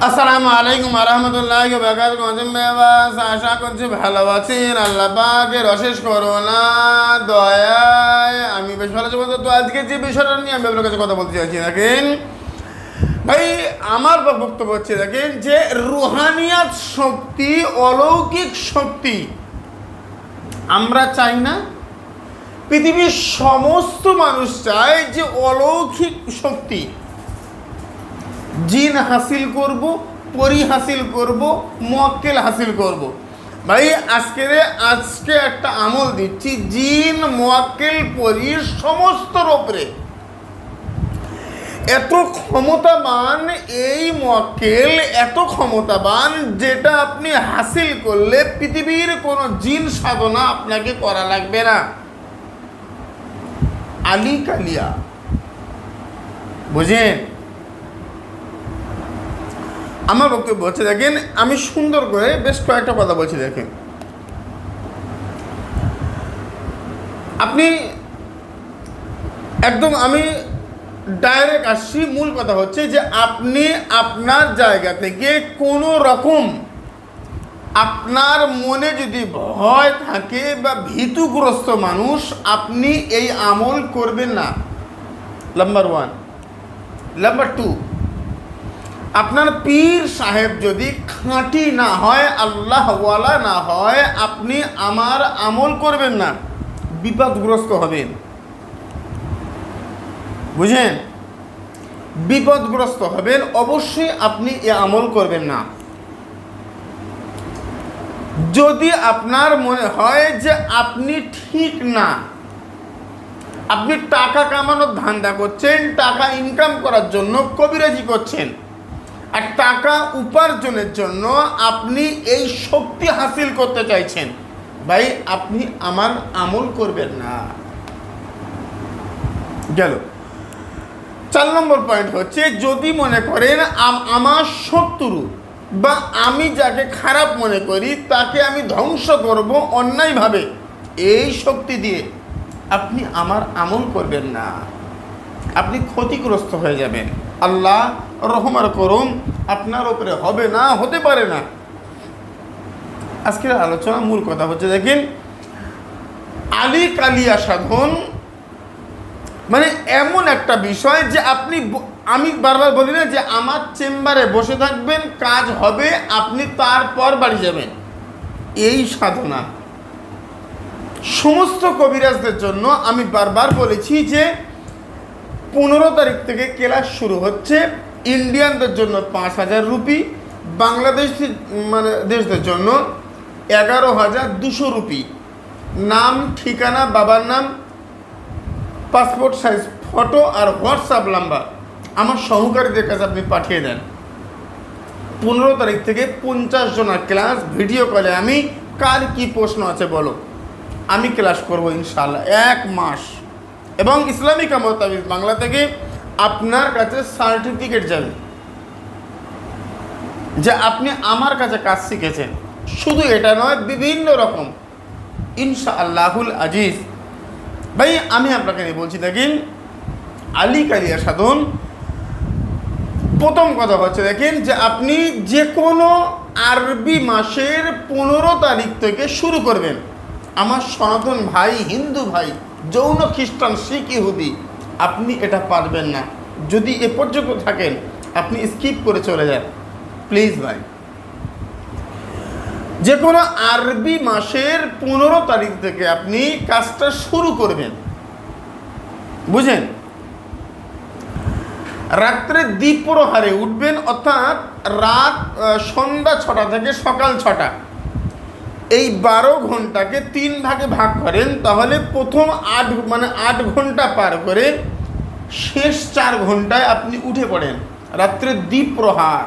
আসসালামু আলাইকুম ওয়া রাহমাতুল্লাহি ওয়া বারাকাতুহু। আশা করছি ভালো আছেন। আল্লাহ পাকের অশেষ করুণা দয়ায় আমি বেশ ভালো আছি। তো আজকে যে বিষয়টা নিয়ে আমি আপনার কাছে কথা বলতে চাইছি, দেখেন ভাই, আমার বক্তব্য হচ্ছে, দেখেন যে রুহানিয়াত শক্তি, অলৌকিক শক্তি আমরা চাই না, পৃথিবীর সমস্ত মানুষ চায় যে অলৌকিক শক্তি জিন হাসিল করব, পরি হাসিল করব, মুয়াক্কিল হাসিল করব। ভাই আজকে একটা আমল দিচ্ছি, জিন মুয়াক্কিল পরির সমস্তর উপরে এত ক্ষমতাবান এই মুয়াক্কিল, এত ক্ষমতাবান যেটা আপনি হাসিল করলে পৃথিবীর কোনো জিন সাধনা আপনাকে করা লাগবে না। আলী কালিয়া, বুঝেন? আমার বক্তব্য হচ্ছে, দেখেন আমি সুন্দর করে বেশ কয়েকটা কথা বলছি। দেখেন, আপনি একদম, আমি ডাইরেক্ট আসছি, মূল কথা হচ্ছে যে আপনি আপনার জায়গা থেকে কোনো রকম আপনার মনে যদি ভয় থাকে বা ভীতুগ্রস্ত মানুষ, আপনি এই আমল করবেন না। নাম্বার 1। নাম্বার 2, আপনার পীর সাহেব যদি খাঁটি না হয়, আল্লাহওয়ালা না হয়, আপনি আমার আমল করবেন না, বিপদগ্রস্ত হবেন। বুঝেন? বিপদগ্রস্ত হবেন, অবশ্যই আপনি এ আমল করবেন না। যদি আপনার মনে হয় যে আপনি ঠিক না, আপনি টাকা কামানোর ধান্দা করছেন, টাকা ইনকাম করার জন্য কবিরাজি করছেন, আর টাকা উপার্জনের জন্য আপনি এই শক্তি হাসিল করতে চাইছেন, ভাই আপনি আমার আমল করবেন না। গেল। 4 নম্বর পয়েন্ট হচ্ছে, যদি মনে করেন আমার শত্রু বা আমি যাকে খারাপ মনে করি তাকে আমি ধ্বংস করব অন্যায়ভাবে, এই শক্তি দিয়ে আপনি আমার আমল করবেন না, আপনি ক্ষতিগ্রস্ত হয়ে যাবেন। আল্লাহ রহমার করুন, আপনার উপরে হবে না, হতে পারে না। আজকের আলোচনা মূল কথা হচ্ছে, দেখেন আলী কালিয়া সাধন মানে এমন একটা বিষয় যে আমি বারবার বলি না যে আমার চেম্বারে বসে থাকবেন, কাজ হবে, আপনি তারপর বাড়ি যাবেন। এই সাধনা সমস্ত কবিরাজদের জন্য আমি বারবার বলেছি যে 15 তারিখ থেকে ক্লাস শুরু হচ্ছে। ইন্ডিয়ানদের জন্য 5000 রুপি, দেশদের জন্য 11,200 রুপি। নাম, ঠিকানা, বাবার নাম, পাসপোর্ট সাইজ ফটো আর হোয়াটসঅ্যাপ নাম্বার আমার সহকারীদের কাছে আপনি পাঠিয়ে দেন। 15 তারিখ থেকে 50 জনের ক্লাস ভিডিও কলে। আমি কার কি প্রশ্ন আছে বলো, আমি ক্লাস করব ইনশাআল্লাহ 1 মাস। এবং ইসলামিক আমল তাবিজ বাংলা থেকে আপনার কাছে সার্টিফিকেট যাবে যে আপনি আমার কাছে কাজ শিখেছেন। শুধু এটা নয়, বিভিন্ন রকম ইনশাআল্লাহুল আজিজ। ভাই আমি আপনাকে নিয়ে বলছি, দেখেন আলী কালিয়া সাধন, প্রথম কথা হচ্ছে, দেখেন যে আপনি যে কোনো আরবি মাসের 15 তারিখ থেকে শুরু করবেন। আমার সনাতন ভাই, হিন্দু ভাই, যৌন খ্রিস্টান, শিখ, ইহুদি, আপনি এটা পারবেন না। যদি এ পর্যন্ত থাকেন আপনি স্কিপ করে চলে যান প্লিজ ভাই। যে কোনো আরবি মাসের 15 তারিখ থেকে আপনি কাজটা শুরু করবেন। বুঝেন? রাত্রে দ্বিপ্রহরে উঠবেন, অর্থাৎ সন্ধ্যা 6টা থেকে সকাল 6টা, এই 12 ঘন্টাকে 3 ভাগে ভাগ করেন, তাহলে প্রথম 8 ঘন্টা পার করে শেষ 4 ঘন্টায় আপনি উঠে পড়েন রাত্রে দ্বিপ্রহার।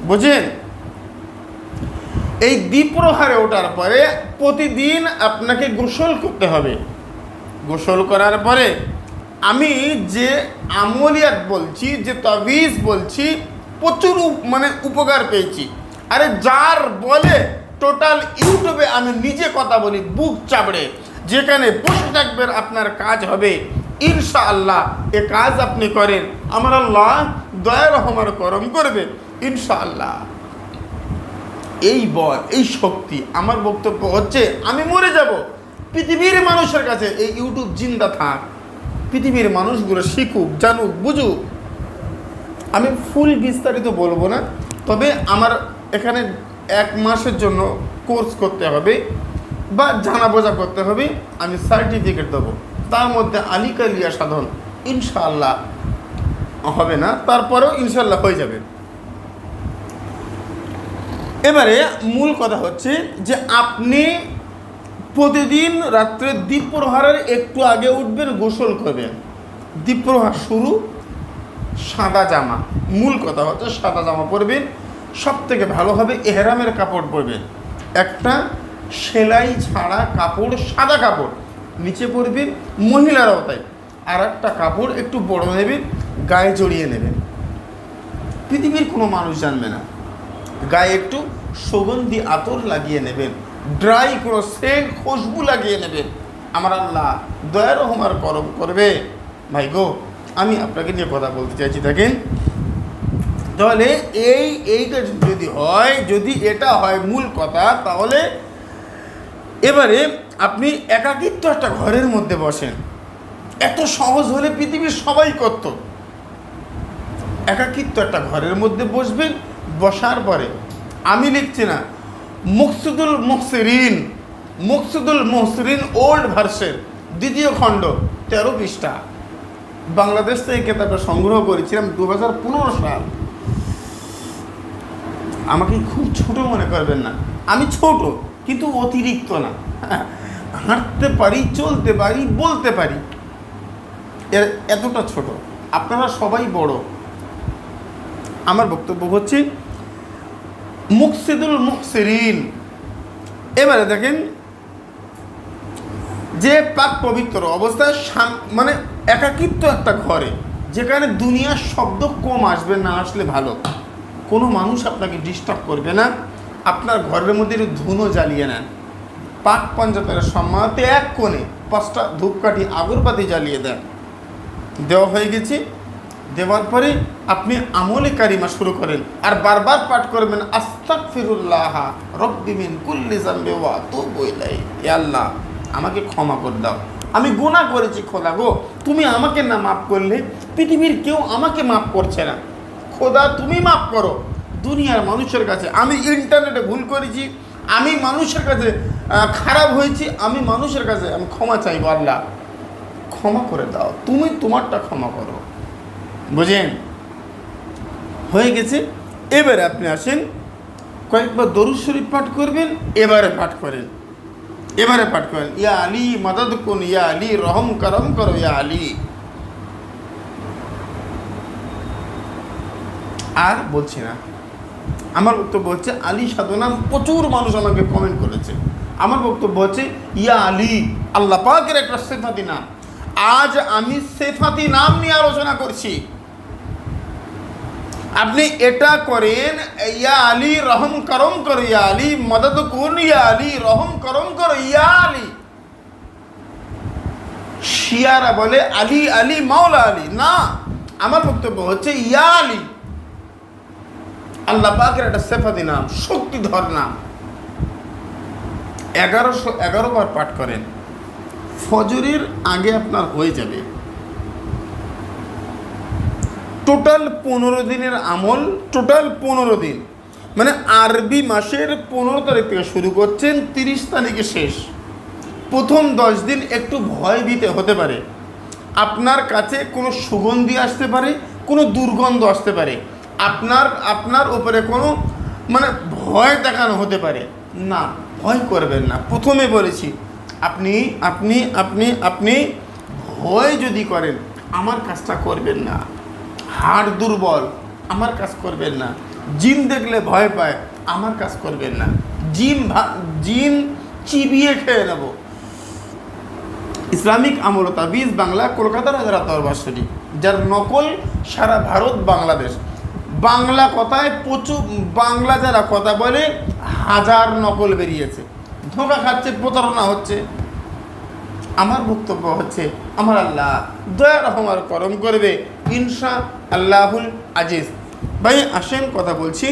বুঝেন? এই দ্বিপ্রহারে ওঠার পরে প্রতিদিন আপনাকে গোসল করতে হবে। গোসল করার পরে আমি যে আমলিয়াত বলছি, যে তাবিজ বলছি, প্রচুর উপকার পেয়েছি। আরে যার বলে টোটাল ইউটিউবে আমি নিজে কথা বলি বুক চাপড়ে, যেখানে বসে থাকবেন আপনার কাজ হবে ইনশাআল্লাহ। এ কাজ আপনি করেন, আমার আল্লাহ দয়া রহমান করম করবে। ইনশাআল্লাহ। এই বল, এই শক্তি। আমার বক্তব্য হচ্ছে আমি মরে যাব, পৃথিবীর মানুষের কাছে এই ইউটিউব জিন্দা থাক, পৃথিবীর মানুষগুলো শিখুক, জানুক, বুঝুক। আমি ফুল বিস্তারিত বলবো না, তবে আমার এখানে 1 মাসের জন্য কোর্স করতে হবে বা জানা বোঝা করতে হবে, আমি সার্টিফিকেট দেবো। তার মধ্যে আলী কালিয়া সাধন ইনশাআল্লাহ হবে না, তারপরেও ইনশাআল্লাহ হয়ে যাবে। এবারে মূল কথা হচ্ছে যে আপনি প্রতিদিন রাত্রে দ্বীপ্রহারের একটু আগে উঠবেন, গোসল করবেন। দ্বীপ্রহার শুরু, সাদা জামা। মূল কথা হচ্ছে সাদা জামা পরবেন, সব থেকে ভালো হবে এহরামের কাপড় পরবেন। একটা সেলাই ছাড়া কাপড়, সাদা কাপড় নিচে পরবেন, মহিলারাও তাই। আর একটা কাপড় একটু বড় নেবেন, গায়ে জড়িয়ে নেবেন, পৃথিবীর কোনো মানুষ জানবে না। গায়ে একটু সুগন্ধি আতর লাগিয়ে নেবেন, ড্রাই কোনো সেন্ট খুশবু লাগিয়ে নেবেন। আমার আল্লাহ দয়া রহমার করম করবে। ভাই গো, আমি আপনাকে নিয়ে কথা বলতে চাইছি। দেখেন, তাহলে এইটা যদি হয়, যদি এটা হয় মূল কথা, তাহলে এবারে আপনি একাকিত্ব একটা ঘরের মধ্যে বসেন। এত সহজ হলে পৃথিবীর সবাই করত। একাকিত্ব একটা ঘরের মধ্যে বসবেন, বসার পরে আমি লিখছি না, মুকসিদুল মুহসিরিন ওল্ড ভার্সের 2য় খণ্ড 13 পৃষ্ঠা, বাংলাদেশ থেকে কেতাবটা সংগ্রহ করেছিলাম 2015 সাল। আমাকে খুব ছোট মনে করবেন না, আমি ছোট কিন্তু অতিরিক্ত না। হাঁটতে পারি, চলতে পারি, বলতে পারি, এতটা ছোট। আপনারা সবাই বড়। আমার বক্তব্য হচ্ছে মুকসিদুল মুহসিরিন। এবারে দেখেন, যে পাক পবিত্র অবস্থায় মানে একাকিত্ব একটা ঘরে, যেখানে দুনিয়ার শব্দ কম আসবে, না আসলে ভালো, কোনো মানুষ আপনাকে ডিস্টার্ব করবে না। আপনার ঘরের মধ্যে একটু ধুনো জ্বালিয়ে নেন, পাক পঞ্চায়েতের সম্মানতে 1 কোণে 5টা ধূপকাঠি আগরবাতি জ্বালিয়ে দেন। দেওয়া হয়ে গেছে, দেওয়ার পরে আপনি আমলে কারিমা শুরু করেন, আর বারবার পাঠ করবেন, আস্তাগফিরুল্লাহ রব্বি মিন কুল্লি যামবি ওয়া আতুবু ইলাইহি। হে আল্লাহ, আমাকে ক্ষমা করে দাও, আমি গুনাহ করেছি। খোদা গো, তুমি আমাকে না মাফ করলে পৃথিবীর কেউ আমাকে মাফ করছে না। খোদা, তুমি মাফ করো। দুনিয়ার মানুষের কাছে আমি ইন্টারনেটে ভুল করেছি, আমি মানুষের কাছে খারাপ হয়েছি, আমি মানুষের কাছে আমি ক্ষমা চাইবো। আল্লাহ, ক্ষমা করে দাও, তুমি তোমারটা ক্ষমা করো। বুঝেন? হয়ে গেছে। এবারে আপনি আসেন, কয়েকবার দরুদ শরীফ পাঠ করবেন। এবারে পাঠ করেন, ইয়া আলী মদদ কুন, ইয়া আলী রহম করম করো, ইয়া আলী। আর বলছি না। আমার বক্তব্য হচ্ছে আলী সাধনা। প্রচুর মানুষ আমাকে কমেন্ট করেছে। আমার বক্তব্য হচ্ছে ইয়া আলী আল্লাহ পাকের একটা সিফাতি নাম। আজ আমি সিফাতি নাম নিয়ে আলোচনা করছি। আপনি এটা করেন, ইয়া আলী রহম করম করো, ইয়া আলী মদদ কুন, ইয়া আলী রহম করম করো, ইয়া আলী। শিয়ারা বলে আলী আলী মাওলা আলী। না, আমার বক্তব্য হচ্ছে ইয়া আলী আল্লাহ পাকের একটা সিফাতি নাম, শক্তিধর নাম। 1111 বার পাঠ করেন, ফজরের আগে আপনার হয়ে যাবে। টোটাল 15 দিনের আমল, টোটাল 15 দিন, মানে আরবি মাসের 15 তারিখ থেকে শুরু করছেন, 30 তারিখে শেষ। প্রথম 10 দিন একটু ভয় ভীতে হতে পারে, আপনার কাছে কোনো সুগন্ধি আসতে পারে, কোনো দুর্গন্ধ আসতে পারে, আপনার উপরে কোনো মানে ভয় দেখানো হতে পারে। না, ভয় করবেন না। প্রথমে বলেছি, আপনি আপনি আপনি আপনি ভয় যদি করেন, আমার কাজটা করবেন না। হাড় দুর্বল, আমার কাজ করবেন না। জিন দেখলে ভয় পায়, আমার কাজ করবেন না। জিন চিবিয়ে খেয়ে নেব। ইসলামিক আমল তাবিজ বাংলা, কলকাতার হাজারা দরবার শরীফ, যার নকল সারা ভারত বাংলাদেশ। বাংলা কথায় প্রচুর, বাংলা যারা কথা বলে 1000 নকল বেরিয়েছে, ধোঁকা খাচ্ছে, প্রতারণা হচ্ছে। আমার বক্তব্য হচ্ছে, আমার আল্লাহ দয়া রহমার করম করবে ইনশা আল্লাহুল আজিজ। ভাই আসেন কথা বলছি।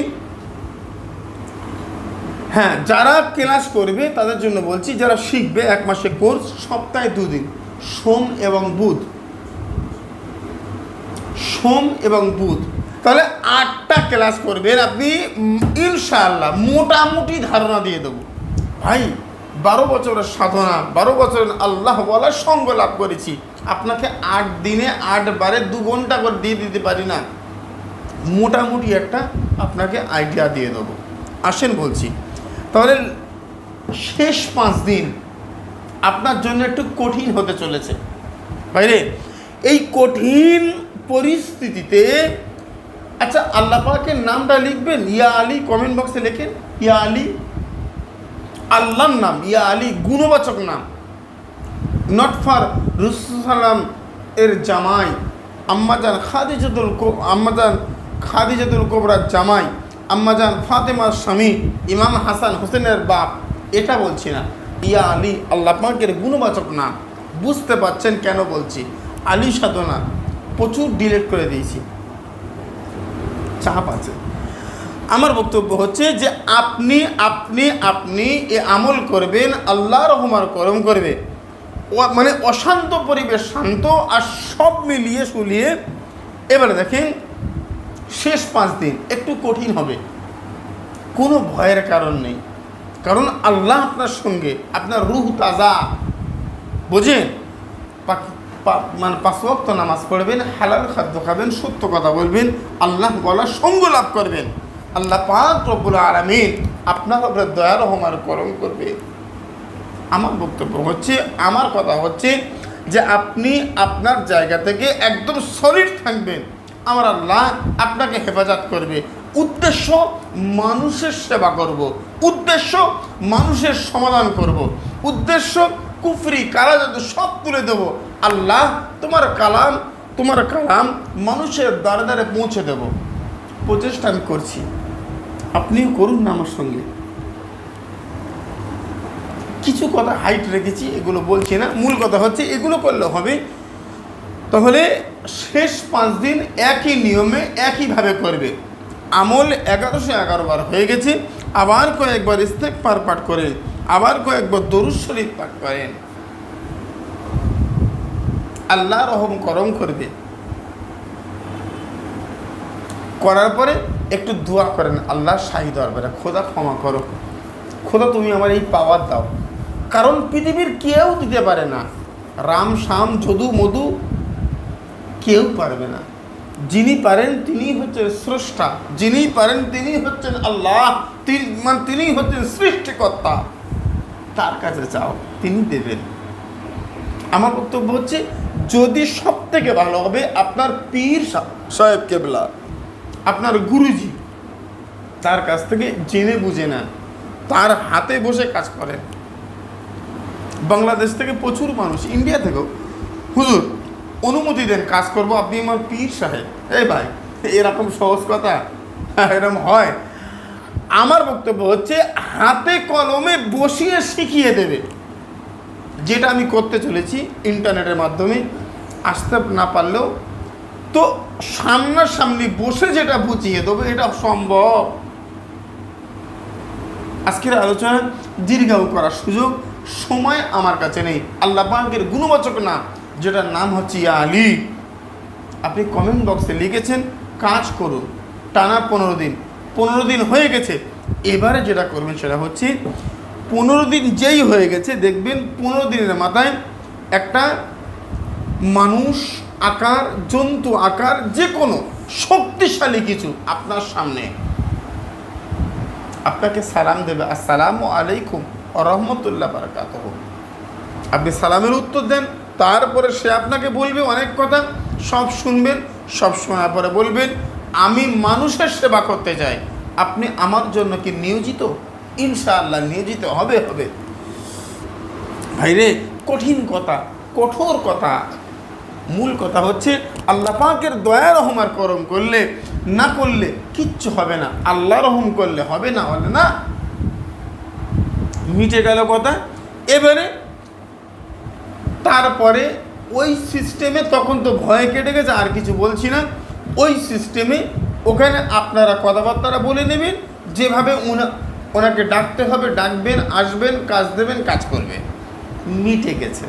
হ্যাঁ, যারা ক্লাস করবে তাদের জন্য বলছি, যারা শিখবে 1 মাসের কোর্স, সপ্তাহে 2 দিন, সোম এবং বুধ, সোম এবং বুধ, তাহলে 8টা ক্লাস করবেন আপনি, ইনশাআল্লাহ মোটামুটি ধারণা দিয়ে দেবো। ভাই 12 বছরের সাধনা, 12 বছরের আল্লাহ বলার সঙ্গ লাভ করেছি, আপনাকে 8 দিনে 8 বারে 2 ঘন্টা করে দিয়ে দিতে পারি না, মোটামুটি একটা আপনাকে আইডিয়া দিয়ে দেবো। আসেন বলছি, তাহলে শেষ 5 দিন আপনার জন্য একটু কঠিন হতে চলেছে ভাইরে। এই কঠিন পরিস্থিতিতে আচ্ছা আল্লাহ পাকের নামটা লিখবেন, ইয়া আলী, কমেন্ট বক্সে লেখেন ইয়া আলী, আল্লাহর নাম ইয়া আলী, গুণবাচক নাম, নট ফর রাসূলুল্লাহ এর জামাই আম্মাজান খাদিজাতুল কোবরার জামাই, আম্মাজান ফাতেমার স্বামী, ইমাম হাসান হোসেনের বাপ, এটা বলছি না। ইয়া আলী আল্লাহ পাকের গুণবাচক নাম। বুঝতে পারছেন কেন বলছি? আলী সাধনা প্রচুর ডিলিট করে দিয়েছি, চাপ আছে। আমার বক্তব্য হচ্ছে যে আপনি আপনি আপনি এ আমল করবেন, আল্লাহ রহমার করম করবে, মানে অশান্ত পরিবেশ শান্ত, আর সব মিলিয়ে শুলিয়ে এবারে দেখেন শেষ 5 দিন একটু কঠিন হবে, কোনো ভয়ের কারণ নেই, কারণ আল্লাহ আপনার সঙ্গে, আপনার রূহ তাজা, বোঝেন, মানে 5 ওয়াক্ত নামাজ পড়বেন, হালাল খাদ্য খাবেন, সত্য কথা বলবেন, আল্লাহ বলার সঙ্গ লাভ করবেন, আল্লাহ পাক রব্বুল আলামিন আপনার উপরে দয়া রহমান করম করবে। আমার বক্তব্য হচ্ছে, আমার কথা হচ্ছে যে আপনি আপনার জায়গা থেকে একদম সলিড থাকবেন, আমার আল্লাহ আপনাকে হেফাজত করবে। উদ্দেশ্য মানুষের সেবা করব, উদ্দেশ্য মানুষের সমাধান করব, উদ্দেশ্য কুফরি কালাজাদু সব তুলে দেব, আল্লাহ তোমার কালাম মানুষের দ্বারে দ্বারে পৌঁছে দেব। প্রচেষ্টা আমি করছি, আপনিও করুন না আমার সঙ্গে। কিছু কথা হাইট রেখেছি, এগুলো বলছি না, মূল কথা হচ্ছে এগুলো করলে হবে। তাহলে শেষ 5 দিন একই নিয়মে একইভাবে করবে। আমল 1111 বার হয়ে গেছে, আবার কয়েকবার ইস্তেগফার পাঠ করেন, আবার কয়েকবার দরুদ শরীফ পাঠ করেন, আল্লাহ রহম করম করবে। করার পরে একটু দোয়া করেন, আল্লাহ শাহী দরবারে, খোদা ক্ষমা করো, খোদা তুমি আমার এই পাওয়ার দাও, কারণ পৃথিবীর কেউ দিতে পারে না, রাম শাম যদু মধু কেউ পারবে না। যিনি পারেন তিনি হচ্ছেন স্রষ্টা, যিনি পারেন তিনি হচ্ছেন আল্লাহ, তিনি হচ্ছেন সৃষ্টিকর্তা, তার কাছে চাও, তিনি দেবেন। আমার বক্তব্য হচ্ছে যদি সব থেকে ভালো হবে আপনার পীর সাহেব কেবলা, আপনার গুরুজি, তার কাছ থেকে জেনে বুঝে নেন, তার হাতে বসে কাজ করেন। বাংলাদেশ থেকে প্রচুর মানুষ, ইন্ডিয়া থেকেও, হুজুর অনুমতি দেন কাজ করব, আপনি আমার পীর সাহেব। এই ভাই এরকম সহজ কথা এরকম হয়? আমার বক্তব্য হচ্ছে হাতে কলমে বসিয়ে শিখিয়ে দেবে, যেটা আমি করতে চলেছি ইন্টারনেটের মাধ্যমে। আসতে না পারলেও তো সামনাসামনি বসে যেটা বুঝিয়ে দেবো, এটা সম্ভব। আজকের আলোচনা দীর্ঘায়ু করার সুযোগ সময় আমার কাছে নেই। আল্লাহ পাকের গুণবাচক নাম, যেটার নাম হচ্ছে ইয়া আলী, আপনি কমেন্ট বক্সে লিখেছেন, কাজ করুন টানা 15 দিন হয়ে গেছে। এবারে যেটা করবেন সেটা হচ্ছে 15 দিন যেই হয়ে গেছে, দেখবেন 15 দিনের মাথায় একটা মানুষ আকার, জন্তু আকার, যে কোনো শক্তিশালী কিছু আপনার সামনে আপনাকে সালাম দেবে, আসসালামু আলাইকুম ওয়া রাহমাতুল্লাহি ওয়া বারাকাতুহু। আপনি সালামের উত্তর দেন, তারপরে সে আপনাকে বলবে অনেক কথা, সব শুনবেন, সব শোনার পরে বলবেন আমি মানুষের সেবা করতে চাই, আপনি আমার জন্য কি নিয়োজিত? ইনশাআল্লাহ নিয়োজিত হবে। ভাইরে কঠিন কথা, কঠোর কথা, মূল কথা হচ্ছে আল্লাহ পাকের দয়া রহমার করম করলে, না করলে কিচ্ছু হবে না, আল্লাহ রহম করলে হবে, না হলে না, মিটে গেল কথা। এবারে তারপরে ওই সিস্টেমে, তখন তো ভয় কেটে গেছে, আর কিছু বলছি না, ওই সিস্টেমে ওখানে আপনারা কথাবার্তাটা বলে নেবেন, যেভাবে ওনাকে ডাকতে হবে ডাকবেন, আসবেন, কাজ দেবেন, কাজ করবে, মিটে গেছে।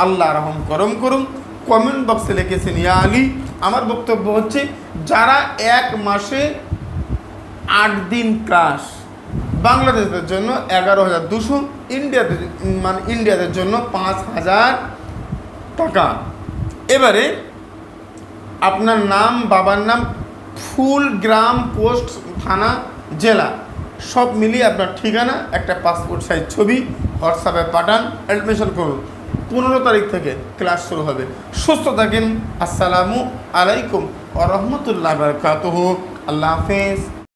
আল্লাহ রহম করম করুন। কমেন্ট বক্সে লিখেছেন ইয়া আলী। আমার বক্তব্য হচ্ছে, যারা 1 মাসে 8 দিন ক্লাস, বাংলাদেশের জন্য 11,200, ইন্ডিয়াদের জন্য 5,000 টাকা। এবারে আপনার নাম, বাবার নাম, ফুল, গ্রাম, পোস্ট, থানা, জেলা সব মিলিয়ে আপনার ঠিকানা, একটা পাসপোর্ট সাইজ ছবি হোয়াটসঅ্যাপে পাঠান, অ্যাডমিশন করুন। 15 তারিখ থেকে ক্লাস শুরু হবে। সুস্থ থাকেন। আসসালামু আলাইকুম ওয়া রাহমাতুল্লাহি ওয়া বারাকাতুহু। আল্লাহ হাফেজ।